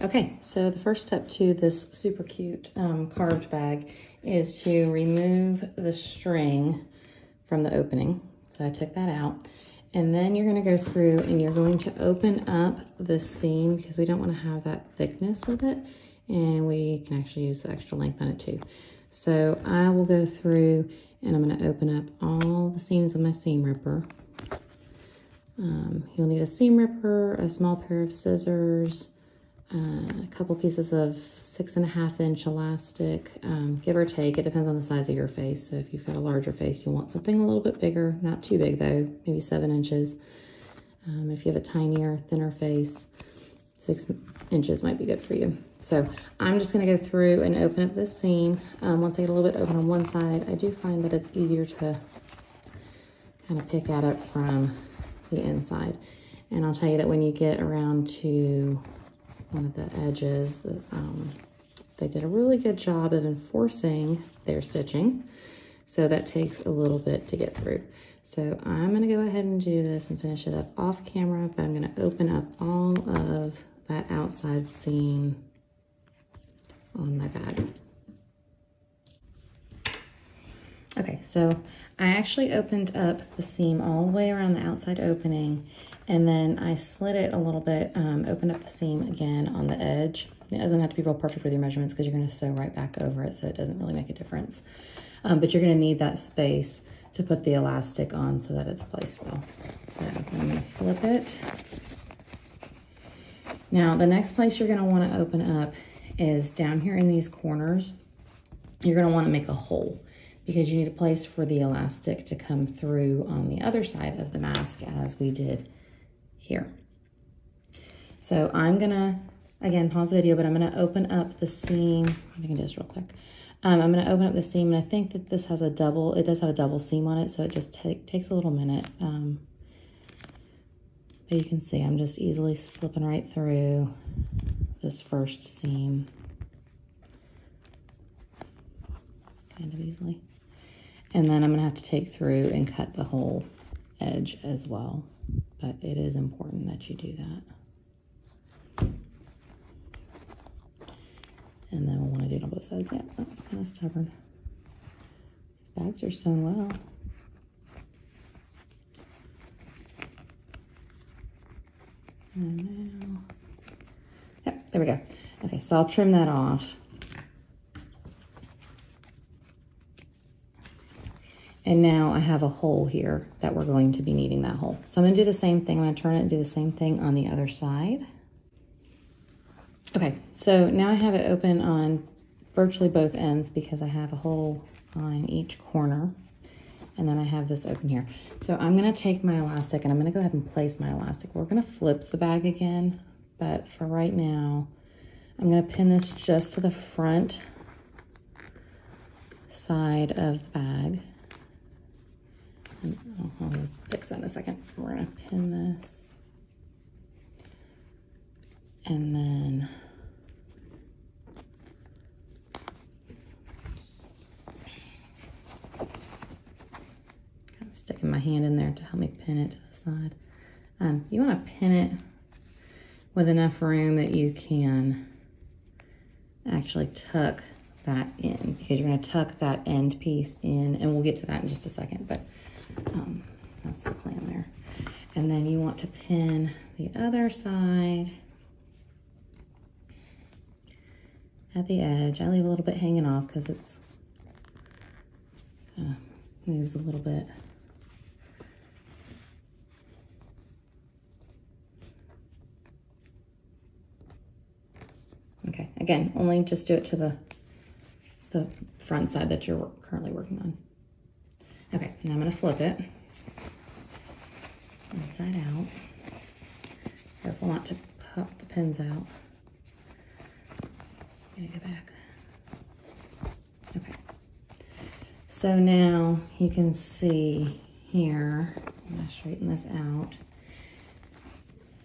Okay, so the first step to this super cute carved bag is to remove the string from the opening. So I took that out. And then you're gonna go through and you're going to open up the seam because we don't wanna have that thickness with it. And we can actually use the extra length on it too. So I will go through and I'm gonna open up all the seams with my seam ripper. You'll need a seam ripper, a small pair of scissors, a couple pieces of 6.5 inch elastic, give or take. It depends on the size of your face. So if you've got a larger face, you'll want something a little bit bigger, not too big though, maybe 7 inches. If you have a tinier, thinner face, 6 inches might be good for you. So I'm just gonna go through and open up this seam. Once I get a little bit open on one side, I do find that it's easier to kind of pick at it from the inside. And I'll tell you that when you get around to one of the edges, they did a really good job of enforcing their stitching. So that takes a little bit to get through. So I'm gonna go ahead and do this and finish it up off camera, but I'm gonna open up all of that outside seam on my bag. Okay, so I actually opened up the seam all the way around the outside opening, and then I slid it a little bit, opened up the seam again on the edge. It doesn't have to be real perfect with your measurements because you're gonna sew right back over it, so it doesn't really make a difference. But you're gonna need that space to put the elastic on so that it's placed well. So I'm gonna flip it. Now, the next place you're gonna wanna open up is down here in these corners. You're gonna wanna make a hole because you need a place for the elastic to come through on the other side of the mask as we did here. So I'm gonna, again, pause the video, but I'm gonna open up the seam. I can do this real quick. I'm gonna open up the seam, and I think that this has a double, it does have a double seam on it, so it just takes a little minute. But you can see I'm just easily slipping right through this first seam. Kind of easily. And then I'm gonna have to take through and cut the whole edge as well. But it is important that you do that. And then we'll wanna do it on both sides. Yeah, that's kind of stubborn. These bags are sewn well. And now, yep, there we go. Okay, so I'll trim that off. And now I have a hole here that we're going to be needing that hole. So I'm gonna do the same thing. I'm gonna turn it and do the same thing on the other side. Okay, so now I have it open on virtually both ends because I have a hole on each corner. And then I have this open here. So I'm gonna take my elastic and I'm gonna go ahead and place my elastic. We're gonna flip the bag again, but for right now, I'm gonna pin this just to the front side of the bag. And I'll fix that in a second. We're gonna pin this. And then sticking my hand in there to help me pin it to the side. You want to pin it with enough room that you can actually tuck that in, because you're going to tuck that end piece in, and we'll get to that in just a second, but that's the plan there. And then you want to pin the other side at the edge. I leave a little bit hanging off because it's kind of moves a little bit. Okay, again, only just do it to the front side that you're currently working on. Okay, now I'm gonna flip it inside out. Careful not to pop the pins out. Gotta go back. Okay. So now you can see here, I'm gonna straighten this out.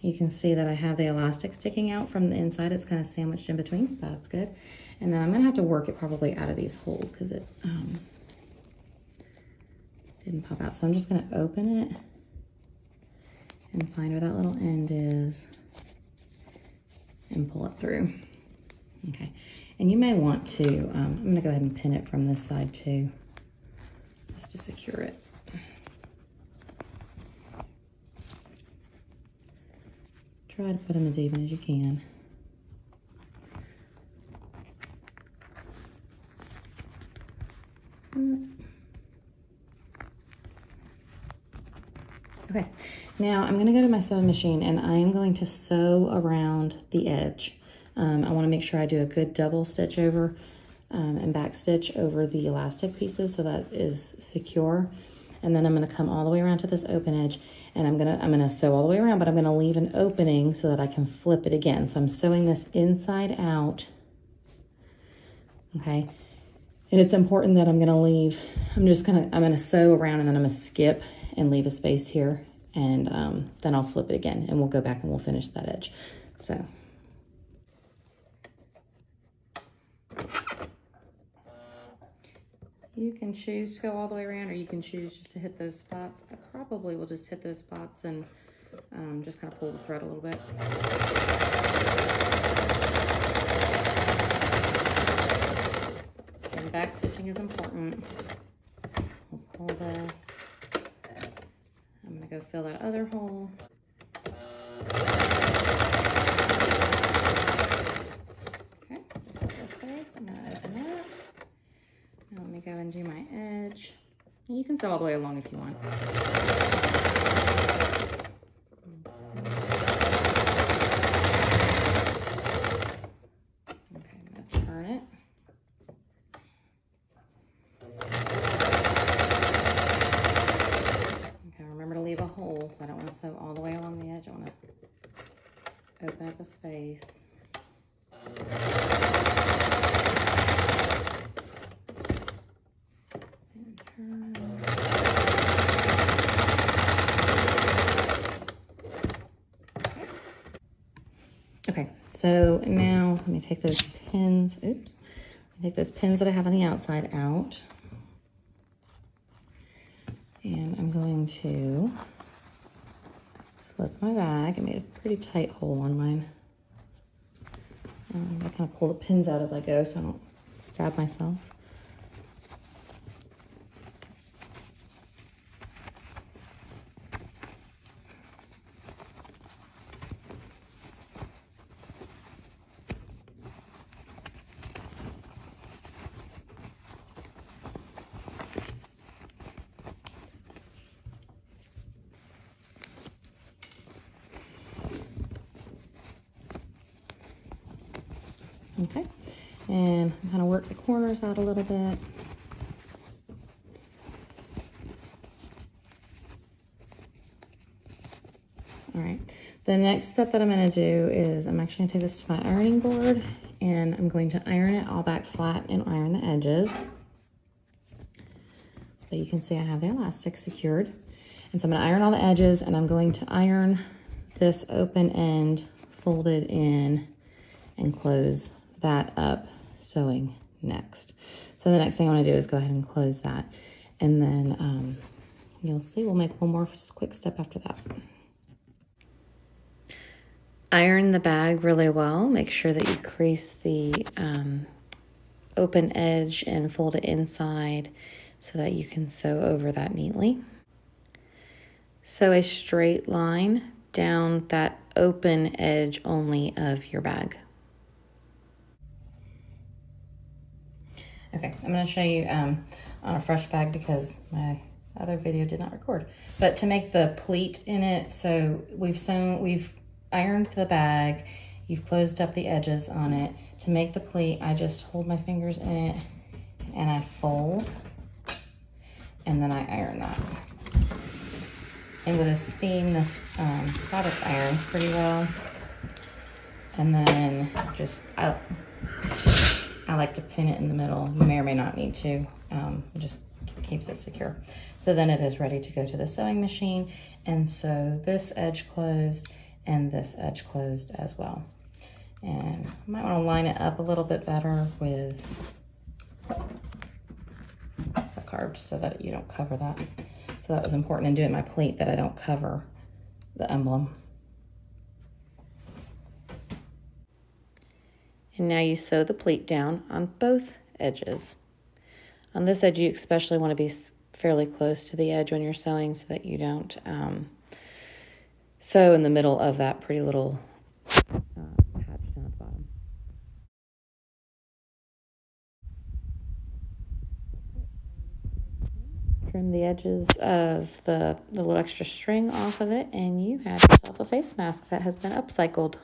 You can see that I have the elastic sticking out from the inside. It's kind of sandwiched in between. That's good. And then I'm gonna have to work it probably out of these holes because it didn't pop out. So I'm just gonna open it and find where that little end is and pull it through. Okay, and you may want to, I'm gonna go ahead and pin it from this side too, just to secure it. Try to put them as even as you can. Okay, now I'm going to go to my sewing machine and I am going to sew around the edge. I want to make sure I do a good double stitch over and back stitch over the elastic pieces so that is secure. And then I'm going to come all the way around to this open edge and I'm going to sew all the way around, but I'm going to leave an opening so that I can flip it again. So I'm sewing this inside out. Okay. And it's important that I'm going to leave, I'm going to sew around and then I'm going to skip and leave a space here. And then I'll flip it again and we'll go back and we'll finish that edge. So. You can choose to go all the way around or you can choose just to hit those spots. I probably will just hit those spots and just kind of pull the thread a little bit. And back stitching is important. We'll pull this. I'm going to go fill that other hole. Okay, this space. I'm going to open that. Now let me go and do my edge. And you can sew all the way along if you want. Okay, I'm going to turn it. Okay, remember to leave a hole, so I don't want to sew all the way along the edge. I want to open up a space. Okay, so now let me take those pins, take those pins that I have on the outside out. And I'm going to flip my bag. I made a pretty tight hole on mine. I kind of pull the pins out as I go so I don't stab myself. Okay, and kind of work the corners out a little bit. All right, the next step that I'm going to do is I'm actually going to take this to my ironing board and I'm going to iron it all back flat and iron the edges. But you can see I have the elastic secured. And so I'm going to iron all the edges and I'm going to iron this open end folded in and close that up sewing next. So the next thing I want to do is go ahead and close that. And then you'll see we'll make one more quick step after that. Iron the bag really well. Make sure that you crease the open edge and fold it inside so that you can sew over that neatly. Sew a straight line down that open edge only of your bag. Okay, I'm going to show you on a fresh bag because my other video did not record. But to make the pleat in it, so we've ironed the bag, you've closed up the edges on it. To make the pleat, I just hold my fingers in it and I fold and then I iron that. And with a steam, this fabric irons pretty well. And then just, I like to pin it in the middle. You may or may not need to. It just keeps it secure. So then it is ready to go to the sewing machine. And so this edge closed and this edge closed as well. And you might want to line it up a little bit better with the carved so that you don't cover that. So that was important in doing my pleat, that I don't cover the emblem. And now you sew the pleat down on both edges. On this edge, you especially want to be fairly close to the edge when you're sewing so that you don't sew in the middle of that pretty little patch down at the bottom. Trim the edges of the little extra string off of it, and you have yourself a face mask that has been upcycled.